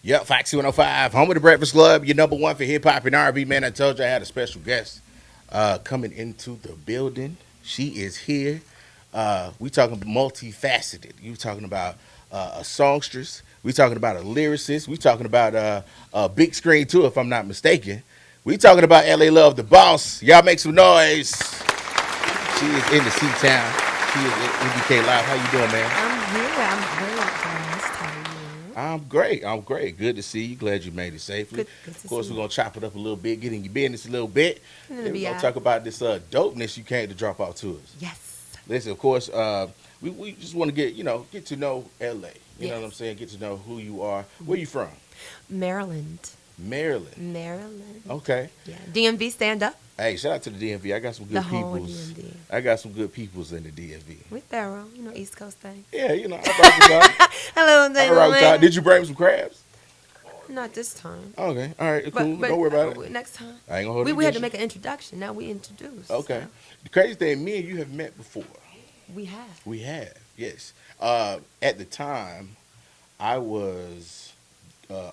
Yep, Foxy 105, home of the Breakfast Club, your number one for hip hop and R&B. Man, I told you I had a special guest coming into the building. She is here. We talking multifaceted. You talking about a songstress. We talking about a lyricist. We talking about a big screen too, if I'm not mistaken. We talking about LA Love, the boss. Y'all make some noise. She is in the C-Town. She is in NDK Live. How you doing, man? I'm here. I'm very blessed. How are you? I'm great. I'm great. Good to see you. Glad you made it safely. Good to Of course, see we're you. gonna chop it up a little bit, get in your business a little bit. Gonna Then we're be gonna all talk right. about this dopeness you came to drop out to us. Yes. Listen, of course, we just want to get to know LA. You know what I'm Yes. saying? Get to know who you are. Where you from? Maryland. Maryland. Maryland. Okay. Yeah. DMV, stand up. Hey, shout out to the DMV. I got some The good whole peoples. DMV. I got some good peoples in the DMV. We thorough. East Coast thing. Yeah, I rock with y'all. Hello, I rock with y'all. Dave. Did you bring some crabs? Not this time. Okay. All right. Cool. But Don't worry about it. next time. I ain't gonna hold We, it we had to against make an introduction. Now we introduced. you. Okay. So The crazy thing, me and you have met before. we have. We have, yes. At the time, I was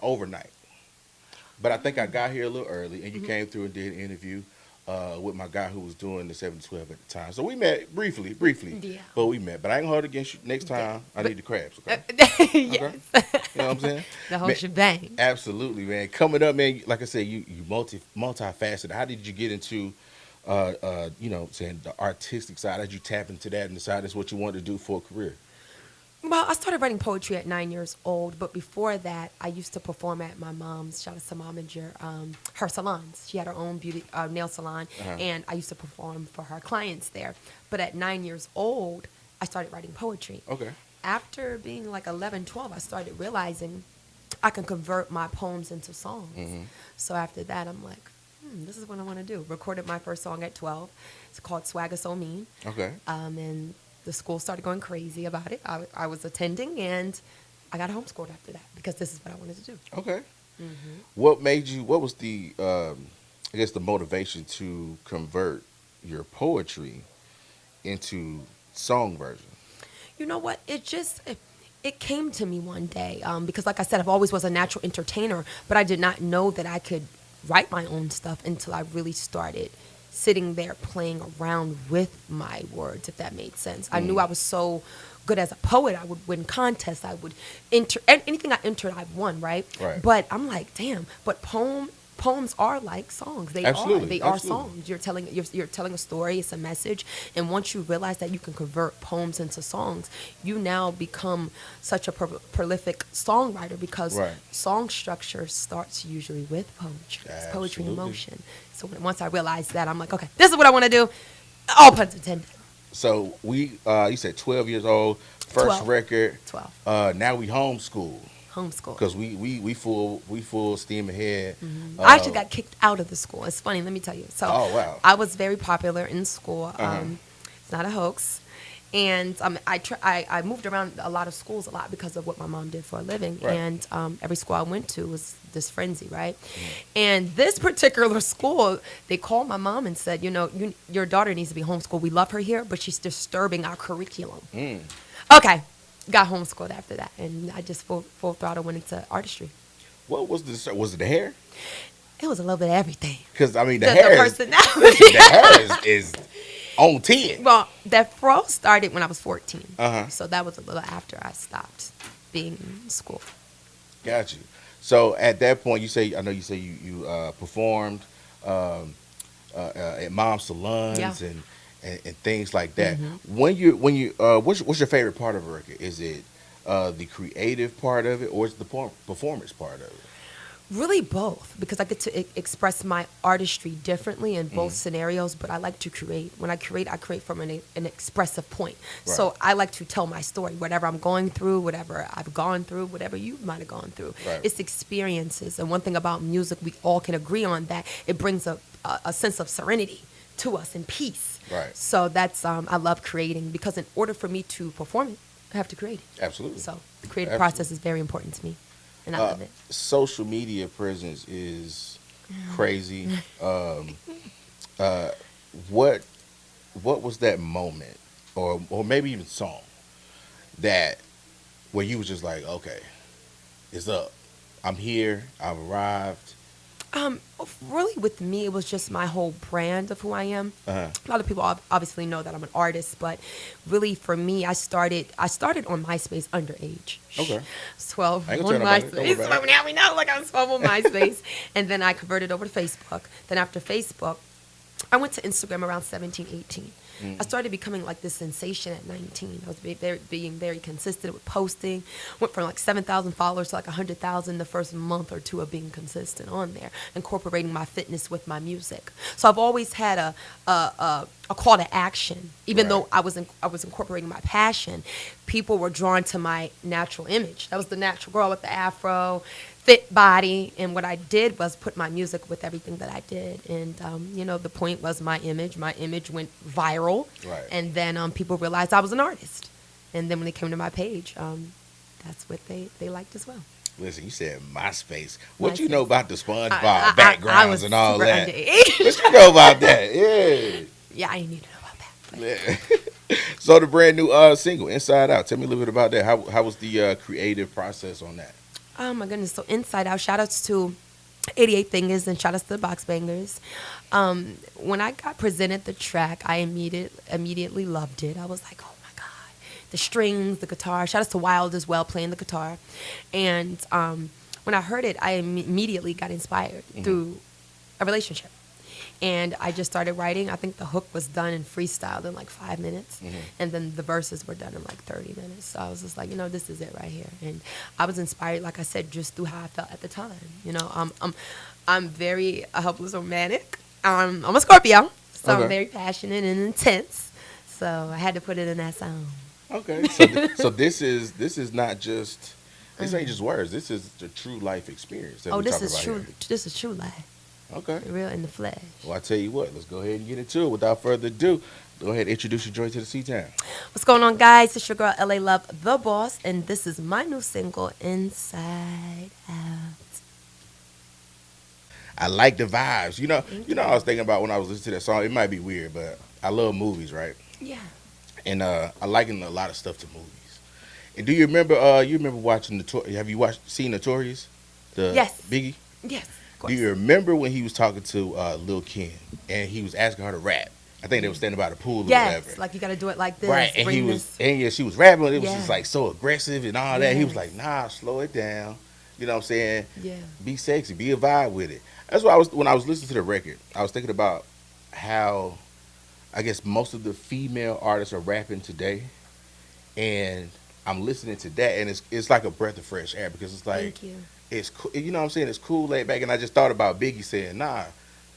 overnight, but I think I got here a little early, and you came through and did an interview with my guy who was doing the 712 at the time. So we met briefly, Yeah. but we met. But I ain't gonna hold it against you. Next time, I need the crabs. Okay, Yes. you know what I'm saying? The whole Man, shebang. absolutely, man. Coming up, man. Like I said, you multifaceted. How did you get into saying the artistic side? How did you tap into that and decide that's what you wanted to do for a career? Well, I started writing poetry at 9 years old, but before that, I used to perform at my mom's. Shout out to mom and her salons. She had her own beauty nail salon, Uh-huh. and I used to perform for her clients there. But at 9 years old, I started writing poetry. Okay. After being like 11, 12, I started realizing I can convert my poems into songs. Mhm. So after that, I'm like, this is what I want to do. Recorded my first song at 12. It's called Swagger So Mean. Okay. And the school started going crazy about it. I was attending, and I got homeschooled after that because this is what I wanted to do. Okay. Mm-hmm. What made you? What was the? I guess the motivation to convert your poetry into song version. You know what? It came to me one day because, like I said, I've always was a natural entertainer, but I did not know that I could write my own stuff until I really started sitting there playing around with my words, if that made sense. I knew I was so good as a poet. I would win contests. I would enter anything I entered, I've won, right? Right. But I'm like, damn. But poems are like songs. They Absolutely, are. They are absolutely. songs. You're telling a story. It's a message. And once you realize that you can convert poems into songs, you now become such a prolific songwriter because Right. song structure starts usually with poetry. It's poetry in Absolutely. motion. So once I realized that, I'm like, okay, this is what I want to do. All puns intended. So you said 12 years old, first 12. record. 12. Now we homeschool Homeschool. because we full steam ahead. I actually got kicked out of the school. It's funny. Let me tell you. So Oh, wow. I was very popular in school. Uh-huh. It's not a hoax. And I moved around a lot of schools a lot because of what my mom did for a living. Right. And every school I went to was this frenzy, right? And this particular school, they called my mom and said, your daughter needs to be homeschooled. We love her here, but she's disturbing our curriculum. Mm. Okay. Got homeschooled after that. And I just full throttle went into artistry. What was was it the hair? It was a little bit of everything. Because I mean the The hair personality. the hair is on 10. Well, that fro started when I was 14. Uh-huh. So that was a little after I stopped being in school. Got you. So at that point, I know you say you performed at mom salons Yeah. and things like that. When you what's your favorite part of a record? Is it the creative part of it, or is it the performance part of it? Really both, because I get to express my artistry differently in both scenarios, but I like to create. When I create from an expressive point. Right. So I like to tell my story, whatever I'm going through, whatever I've gone through, whatever you might have gone through. Right. It's experiences. And one thing about music, we all can agree on that, it brings a sense of serenity to us and peace. Right. So that's, I love creating, because in order for me to perform it, I have to create it. Absolutely. So the creative Absolutely. process is very important to me, and I love it. Social media presence is crazy. What was that moment, or maybe even song that where you was just like, okay, it's up. I'm here. I've arrived. Um, Really, with me, it was just my whole brand of who I am. Uh-huh. A lot of people obviously know that I'm an artist, but really for me, I started on MySpace underage. Okay. I was 12 I ain't gonna on tell nobody. Don't worry MySpace. about So it. now we know, like I was 12 on MySpace, and then I converted over to Facebook. Then after Facebook, I went to Instagram around 17, 18. I started becoming like this sensation at 19. I was being very consistent with posting. Went from like 7,000 followers to like 100,000 the first month or two of being consistent on there, incorporating my fitness with my music. So I've always had a call to action. Even Right. though I was incorporating my passion, people were drawn to my natural image. That was the natural girl with the afro, fit body, and what I did was put my music with everything that I did. And the point was my image. My image went viral, Right. and then people realized I was an artist. And then when they came to my page, that's what they liked as well. Listen, you said MySpace. What you know MySpace. about the SpongeBob I backgrounds was and all super that? underage. What you know about that? Yeah. Yeah, I didn't need to know about that. But Yeah. So the brand new single, Inside Out. Tell me a little bit about that. How was the creative process on that? oh my goodness, so Inside Out. Shout outs to 88 Fingers and shout outs to the Box Bangers. When I got presented the track, I immediately loved it. I was like, oh my God. The strings, the guitar. Shout outs to Wild as well, playing the guitar. And when I heard it, I immediately got inspired through a relationship. And I just started writing. I think the hook was done in freestyle in like 5 minutes. And then the verses were done in like 30 minutes. So I was just like, this is it right here. And I was inspired, like I said, just through how I felt at the time. I'm very hopeless romantic. I'm a Scorpio, so Okay. I'm very passionate and intense. So I had to put it in that song. Okay. So this is not just this ain't just words. This is the true life experience that Oh, we're this talking is about true. here. This is true life, Okay. real in the flesh. Well, I tell you what. Let's go ahead and get into it. Without further ado, go ahead and introduce your joy to the C-Town. What's going on, guys? It's your girl, LA Love, the boss, and this is my new single, Inside Out. I like the vibes. Thank I was thinking about when I was listening to that song. It might be weird, but I love movies, right? Yeah. And I liken a lot of stuff to movies. And do you remember? You remember watching Have you seen Notorious? The Yes. Biggie. Yes, of Do course. you remember when he was talking to Lil Kim and he was asking her to rap? I think they were standing by the pool or Yes, whatever. like you got to do it like this. Right, and bring he was, this. and yeah, she was rapping. It was Yeah. just like so aggressive and all that. He was Yes. like, "Nah, slow it down." You know what I'm saying? Yeah. Be sexy, be a vibe with it. That's why when I was listening to the record, I was thinking about how I guess most of the female artists are rapping today, and I'm listening to that, and it's like a breath of fresh air because it's like Thank you. it's you know what I'm saying, it's cool laid back, and I just thought about Biggie saying, "Nah,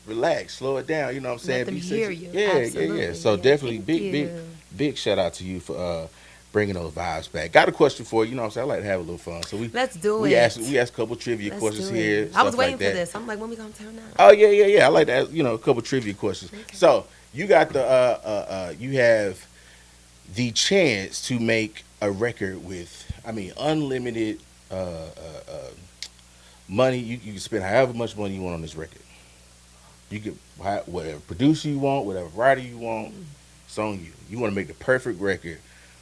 relax, slow it down." You know what I'm saying? Let them Be hear sexy. you. Yeah, Absolutely. So Yeah. definitely Thank big you. big shout out to you for bringing those vibes back. Got a question for you. You know what I'm saying? I like to have a little fun, so Let's do we it. asked a couple trivia Let's questions do here. it. I was stuff waiting like for that. this. I'm like, when we gonna turn up? Oh yeah. I like to ask, a couple trivia questions. Okay. So you got you have the chance to make a record with, I mean, unlimited money. You can spend however much money you want on this record. You can whatever producer you want, whatever writer you want. It's on you. You want to make the perfect record.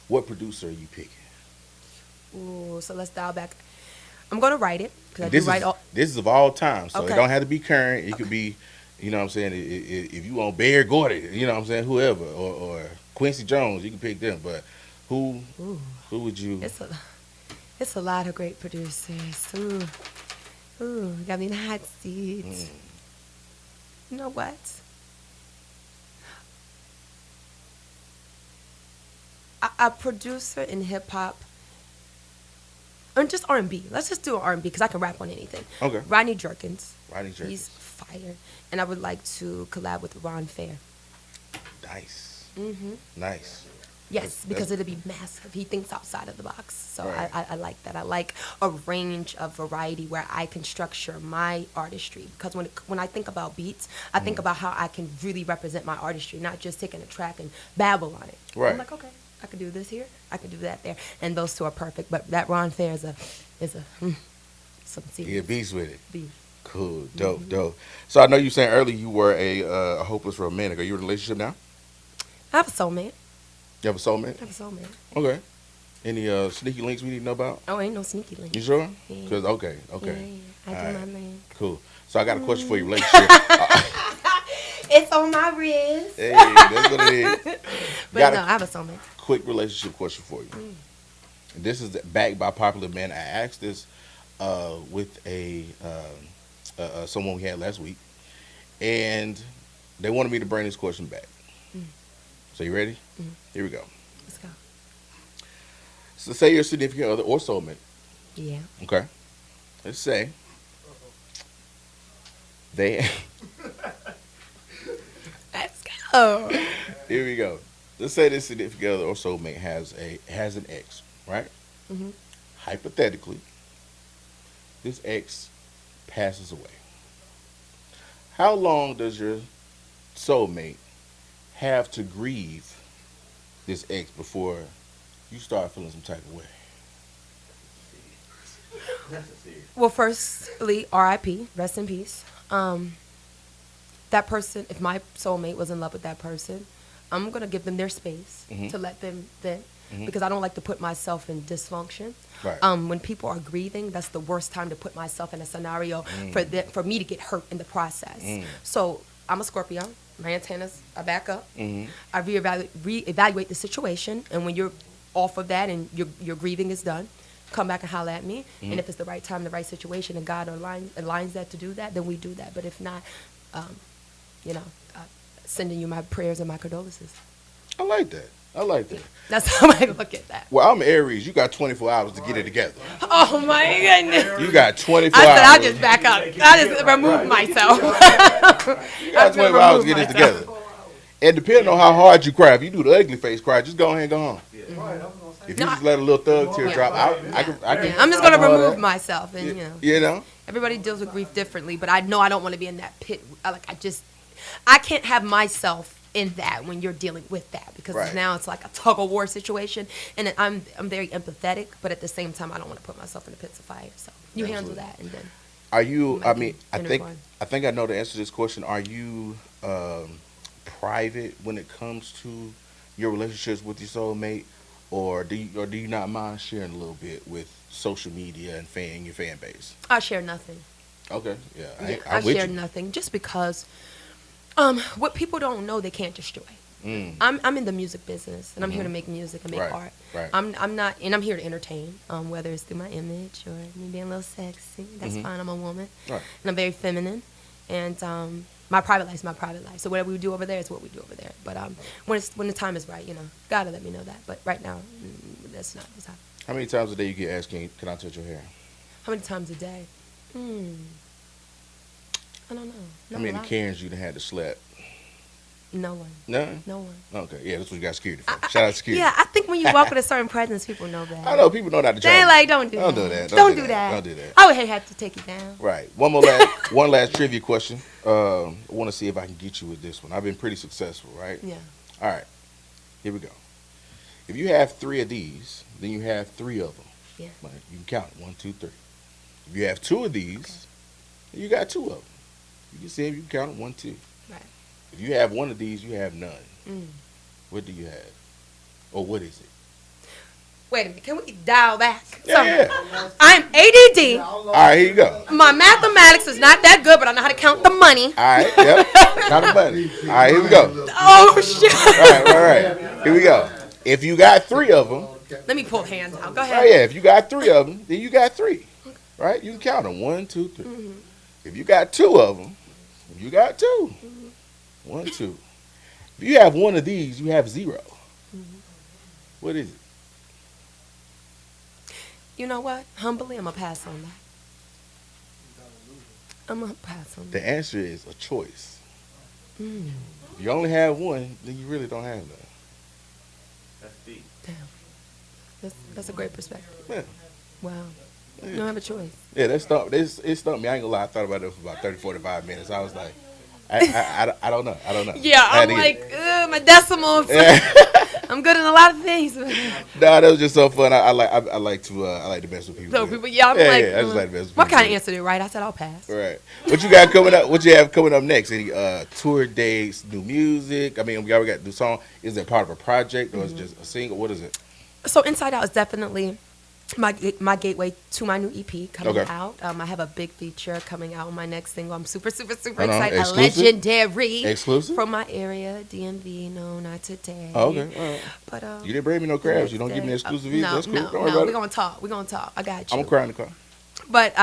What producer are you picking? Ooh, so let's dial back. I'm gonna write it because I do This write is all. this is of all time, so Okay. it don't have to be current. It could be, you know what I'm saying. If you want Barry Gordy, you know what I'm saying, whoever, or Quincy Jones, you can pick them. But who Ooh, who would you? it's a lot of great producers. Ooh, got me in the hot seat. You know what? A producer in hip hop, or just R&B. Let's just do R&B because I can rap on anything. Okay. Rodney Jerkins. Rodney Jerkins. He's fire, and I would like to collab with Ron Fair. Nice, Mm-hmm. nice. Yes, That's- because it'll be massive. He thinks outside of the box. So Right. I like that. I like a range of variety where I can structure my artistry. Because when I think about beats, I think about how I can really represent my artistry, not just taking a track and babble on it. Right. I'm like, okay, I can do this here, I can do that there. And those two are perfect. But that Ron Fair is some Yeah, serious beats with it. beat. Cool, dope. So I know you saying earlier you were a hopeless romantic. Are you in a relationship now? I have a soulmate. You have a soulmate? I have a soulmate. Okay. Any sneaky links we need to know about? Oh, ain't no sneaky link. You sure? Yeah. Cause okay, Yeah, okay, I all do right, my thing. cool. So I got a question for your relationship. It's on my wrist. Hey, that's what it is. But Got no, a I have a soulmate. quick relationship question for you. And this is backed by popular demand. I asked this with someone we had last week, and they wanted me to bring this question back. So you ready? Here we go. Let's go. So say your significant other or soulmate. Yeah. Okay. Let's say they. Let's go. Here we go. Let's say this significant other or soulmate has an ex, right? Mhm. Hypothetically, this ex passes away. How long does your soulmate have to grieve this ex before you start feeling some type of way? Well, firstly, R.I.P. Rest in peace. That person, if my soulmate was in love with that person, I'm gonna give them their space to let them vent because I don't like to put myself in dysfunction. Right. When people are grieving, that's the worst time to put myself in a scenario for me to get hurt in the process. So I'm a Scorpio. My antennas are back up. I reevaluate the situation, and when you're off of that and your grieving is done, come back and holler at me. And if it's the right time, the right situation, and God aligns that to do that, then we do that. But if not, you know, sending you my prayers and my condolences. I like that. I like that. That's how I look at that. Well, I'm Aries. You got 24 hours to get it together. Oh my goodness. You got 24 I said hours. I'll just back up. I just remove myself. You got 24 hours to get it together. And depending on how hard you cry, if you do the ugly face cry, just go ahead and go home. If you just let a little thug tear drop, I can. I'm just gonna remove myself, and You know. everybody deals with grief differently. But I know I don't want to be in that pit. I can't have myself in that when you're dealing with that because Right. now it's like a tug of war situation, and I'm very empathetic, but at the same time I don't want to put myself in the pits of fire. So you handle that, and then Are you? might I be mean, intertwined. I think I know the answer to this question. Are you private when it comes to your relationships with your soulmate, or do you not mind sharing a little bit with social media and your fan base? I share nothing. Okay, yeah, Yeah, I'm I with share you. nothing just because what people don't know they can't destroy. Mm, I'm in the music business, and I'm here to make music and make Right, art. right. I'm not, and I'm here to entertain. Whether it's through my image or me being a little sexy, that's fine. I'm a woman, Right. and I'm very feminine. And my private life is my private life. So whatever we do over there is what we do over there. But when the time is right, gotta let me know that. But right now, that's not the time. How many times a day you get asked, can I touch your hair? How many times a day? I don't know. How Not many a lot. Karens you done had to slap? No one. None? No one. Okay, yeah, that's what you got security for. Shout out security. Yeah, I think when you walk with a certain presence, people know that. I know people know not to They jump. ain't like, don't do Don't that. do that. Don't do that. Don't do that. I would have to take you down. Right. One last trivia question. I want to see if I can get you with this one. I've been pretty successful, right? Yeah. All right. Here we go. If you have 3 of these, then you have 3 of them. Yeah. Right? You can count it. 1, 2, 3. If you have 2 of these, then you got 2 of them. You can see if you can count it. 1, 2. Right. If you have 1 of these, you have none. Mm. What do you have? Or what is it? Wait a minute. Can we dial back? Yeah. I'm ADD. All right, here you go. My mathematics is not that good, but I know how to count the money. All right, yep. Count the money. All right, here we go. Oh, shit. All right. Here we go. If you got 3 of them, Let me pull hands out. Go oh ahead. yeah, if you got 3 of them, then you got 3. Right? You can count them. 1, 2, 3. If you got 2 of them, you got 2. 1, 2. If you have 1 of these, you have 0. What is it? You know what? Humbly, I'm going to pass on that. I'm going to pass on that. The answer is a choice. If you only have 1, then you really don't have none. That's deep. Damn. That's a great perspective. Yeah. Wow. You don't have a choice. Yeah, it stumped me. I ain't gonna lie. I thought about it for about 30, 45 minutes. I was like, I don't know. I don't know. Yeah, I had I'm to get like, my decimals. I'm good in a lot of things. Nah, that was just so fun. I like to mess with people. So people, I'm like, I just like to mess with what people. kind of answered it right? I said, I'll pass. Right. What you got coming up? What you have coming up next? Any tour dates, new music? I mean, we already got the song. Is it part of a project or is it just a single? What is it? So Inside Out is definitely my gateway to my new EP coming Okay. out. I have a big feature coming out on my next single. I'm super, super, super Hold on, excited. A exclusive? legendary Exclusive? from my area, DMV. No, not today. Oh, okay. All right. But You didn't bring me no crabs. You don't give me next day- exclusive either. No, That's cool. no, Don't worry no. about We're it. gonna talk. We're gonna talk. I got you. I'm gonna cry in the car. But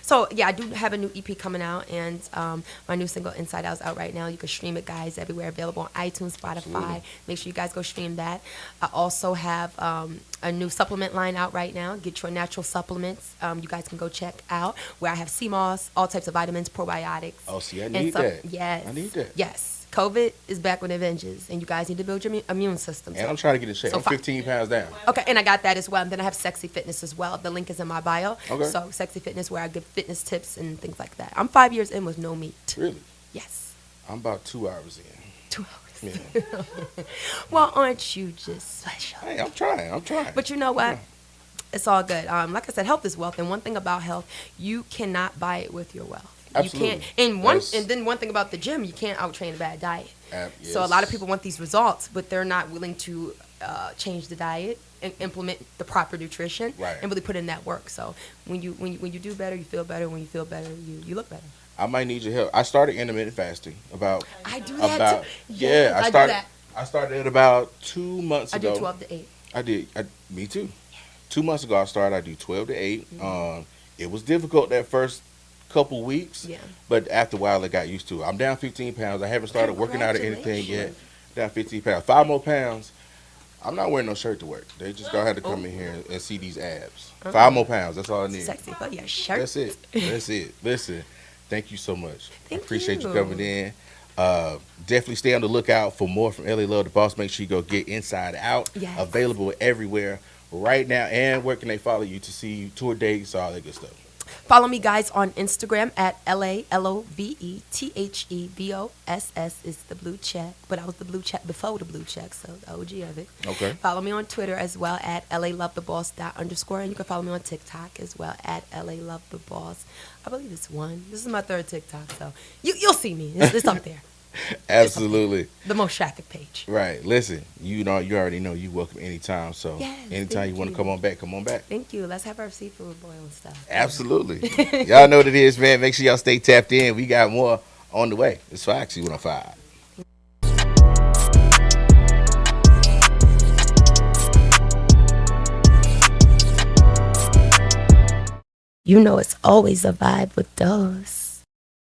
so yeah, I do have a new EP coming out, and my new single "Inside Out" is out right now. You can stream it, guys, everywhere. Available on iTunes, Spotify. Absolutely. Make sure you guys go stream that. I also have a new supplement line out right now. Get your natural supplements. You guys can go check out where I have sea moss, all types of vitamins, probiotics. Oh, see, I and need that. Yes, I need that. Yes, COVID is back with a vengeance, and you guys need to build your immune system. And I'm trying to get in shape. So I'm fi- 15 pounds down. Okay, and I got that as well. And then I have Sexy Fitness as well. The link is in my bio. Okay. So Sexy Fitness, where I give fitness tips and things like that. I'm 5 years in with no meat. Really? Yes, I'm about 2 hours in. 2 hours. Yeah. Well, aren't you just special? Hey, I'm trying. I'm trying. But you know what? It's all good. Like I said, health is wealth, and one thing about health, you cannot buy it with your wealth. Absolutely. You can't. And That's- then one thing about the gym, you can't outtrain a bad diet. Yes. So a lot of people want these results, but they're not willing to change the diet and implement the proper nutrition Right. and really put in that work. So when you do better, you feel better. When you feel better, you look better. I might need your help. I started intermittent fasting about. I do that about too. yeah. Yes, I do started. that. I started it about 2 months I ago. do 12 to 8. I did. Me too. 2 months ago, I started. I do 12 to 8. Mm-hmm. It was difficult that first couple weeks. Yeah. But after a while, I got used to it. I'm down 15 pounds. I haven't started working out or anything yet. Down 15 pounds. 5 more pounds. I'm not wearing no shirt to work. They just gonna have to come in here and see these abs. 5 more pounds. That's all I need. Sexy for your shirt. That's it. That's it. Listen, thank you so much. Thank I appreciate you you. coming in. Definitely stay on the lookout for more from LA Love the Boss. Make sure you go get Inside Out. Yes. Available everywhere right now. And where can they follow you to see tour dates, all that good stuff? Follow me, guys, on Instagram at LALOVETHEVOSS is the blue check. But I was the blue check before the blue check, so the OG of it. Okay. Follow me on Twitter as well at LALoveTheBoss._ And you can follow me on TikTok as well at LALoveTheBoss. I believe it's one. This is my third TikTok, so you'll see me. It's up there. Absolutely. The most traffic page. Right. Listen, you already know you welcome anytime. So Yes, anytime you thank want to you. come on back, come on back. Thank you. Let's have our seafood boil and stuff. Absolutely. Y'all know what it is, man. Make sure y'all stay tapped in. We got more on the way. It's Foxy 105. You know it's always a vibe with those.